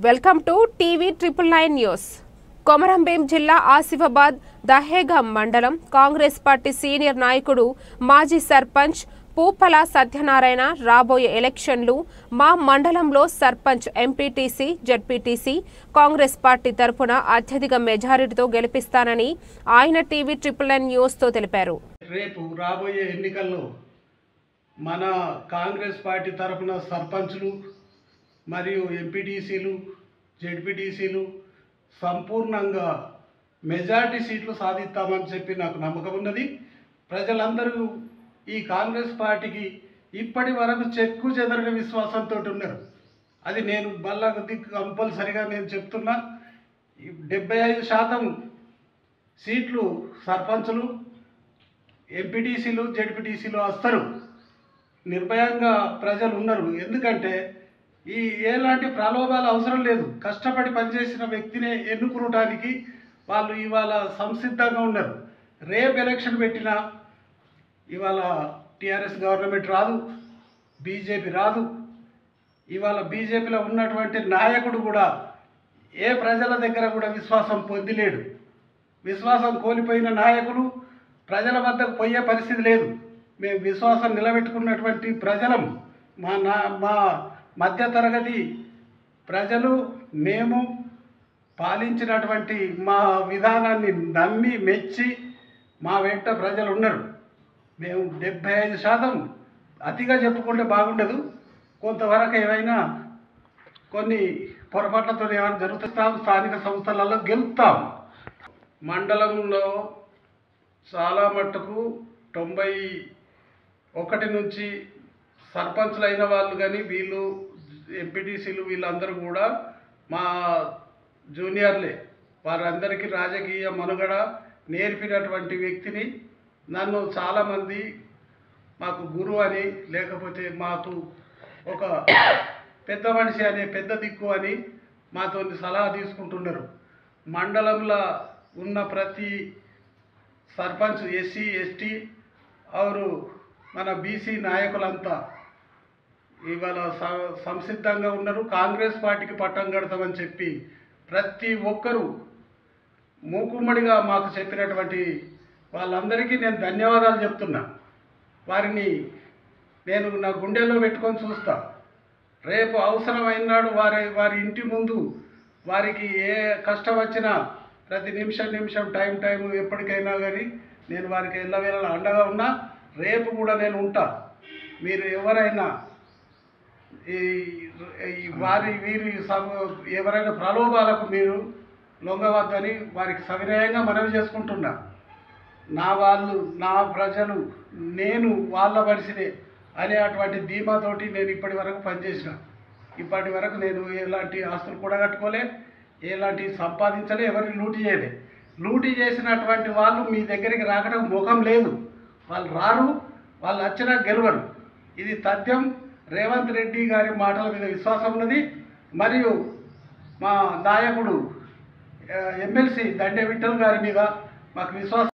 Welcome to TV 999 news. Komaram Bheem జిల్లా ఆసిఫాబాద్ దహేగాం మండలం Congress party senior నాయకుడు మాజీ సర్పంచ్ పూపల సత్యనారాయణ రాబోయే ఎలక్షన్లు మా మండలంలో sarpanch MPTC ZPTC Congress party తరపున అత్యధిక మెజారిటీతో గెలిపిస్తానని ఆయన టీవీ 999 న్యూస్ తో తెలిపారు. రేపు రాబోయే ఎన్నికల్లో మన కాంగ్రెస్ పార్టీ తరపున సర్పంచ్లు మరియు ఎంపీటీసీలు జెడ్పీటీసీలు సంపూర్ణంగా మెజారిటీ సీట్లు సాధిస్తామని చెప్పి నాకు నమ్మకం ఉన్నది. ప్రజలందరూ ఈ కాంగ్రెస్ పార్టీకి ఇప్పటి వరకు చెక్కు చెదరని విశ్వాసంతో ఉన్నారు. అది నేను మళ్ళా కంపల్సరిగా నేను చెప్తున్నా. 75% సీట్లు సర్పంచులు ఎంపీటీసీలు జెడ్పీటీసీలు వస్తారు. నిర్భయంగా ప్రజలు ఉన్నారు. ఎందుకంటే ఎలాంటి ప్రలోభాలు అవసరం లేదు. కష్టపడి పనిచేసిన వ్యక్తినే ఎన్నుకోవడానికి వాళ్ళు ఇవాళ సంసిద్ధంగా ఉన్నారు. రేపు ఎలక్షన్ పెట్టినా ఇవాళ టీఆర్ఎస్ గవర్నమెంట్ రాదు, బీజేపీ రాదు. ఇవాళ బీజేపీలో ఉన్నటువంటి నాయకుడు కూడా ఏ ప్రజల దగ్గర కూడా విశ్వాసం పొందిలేడు. విశ్వాసం కోల్పోయిన నాయకులు ప్రజల వద్దకు పోయే పరిస్థితి లేదు. మేము విశ్వాసం నిలబెట్టుకున్నటువంటి ప్రజలం, మా మధ్యతరగతి ప్రజలు, మేము పాలించినటువంటి మా విధానాన్ని నమ్మి మెచ్చి మా వెంట ప్రజలు ఉన్నారు. మేము 75%, అతిగా చెప్పుకుంటే బాగుండదు, కొంతవరకు ఏమైనా కొన్ని పొరపాట్లతో ఏమైనా జరుగుతాం. స్థానిక సంస్థలలో గెలుస్తాం. మండలంలో చాలా మట్టుకు 91 నుంచి సర్పంచ్లు అయిన వాళ్ళు కానీ వీళ్ళు ఎంపీటీసీలు వీళ్ళందరూ కూడా మా జూనియర్లే. వారందరికీ రాజకీయ మనుగడ నేర్పినటువంటి వ్యక్తిని. నన్ను చాలామంది మాకు గురువు అని, లేకపోతే మాకు ఒక పెద్ద మనిషి అనే పెద్ద దిక్కు అని మాతో సలహా తీసుకుంటున్నారు. మండలంలో ఉన్న ప్రతి సర్పంచ్ ఎస్సీ ఎస్టీ ఆరు మన బీసీ నాయకులంతా ఇవాళ సంసిద్ధంగా ఉన్నారు. కాంగ్రెస్ పార్టీకి పట్టం కడతామని చెప్పి ప్రతి ఒక్కరూ మూకుమ్మడిగా మాకు చెప్పినటువంటి వాళ్ళందరికీ నేను ధన్యవాదాలు చెప్తున్నా. వారిని నేను నా గుండెల్లో పెట్టుకొని చూస్తా. రేపు అవసరమైన నాడు వారి ఇంటి ముందు వారికి ఏ కష్టం వచ్చినా ప్రతి నిమిషం టైం ఎప్పటికైనా కానీ నేను వారికి ఎల్లవేళలా అండగా ఉన్నా. రేపు కూడా నేను ఉంటా. మీరు ఎవరైనా వీరి ఎవరైనా ప్రలోభాలకు మీరు లొంగవద్దని వారికి సవినయంగా మనవి చేసుకుంటున్నా. నా వాళ్ళు, నా ప్రజలు, నేను వాళ్ళ మనిషినే అనేటువంటి ధీమాతోటి నేను ఇప్పటి వరకు పనిచేసిన. ఇప్పటి వరకు నేను ఎలాంటి ఆస్తులు కూడా కట్టుకోలే, ఎలాంటి సంపాదించలే, ఎవరిని లూటీ చేయలే. లూటీ చేసినటువంటి వాళ్ళు మీ దగ్గరికి రాకడం ముఖం లేదు. వాళ్ళు రారు, వాళ్ళు వచ్చినా గెలవరు. ఇది తథ్యం. రేవంత్ రెడ్డి గారి మాటల మీద విశ్వాసం ఉన్నది. మరియు మా నాయకుడు ఎమ్మెల్సీ దండే విఠల్ గారి మీద మాకు విశ్వాసం.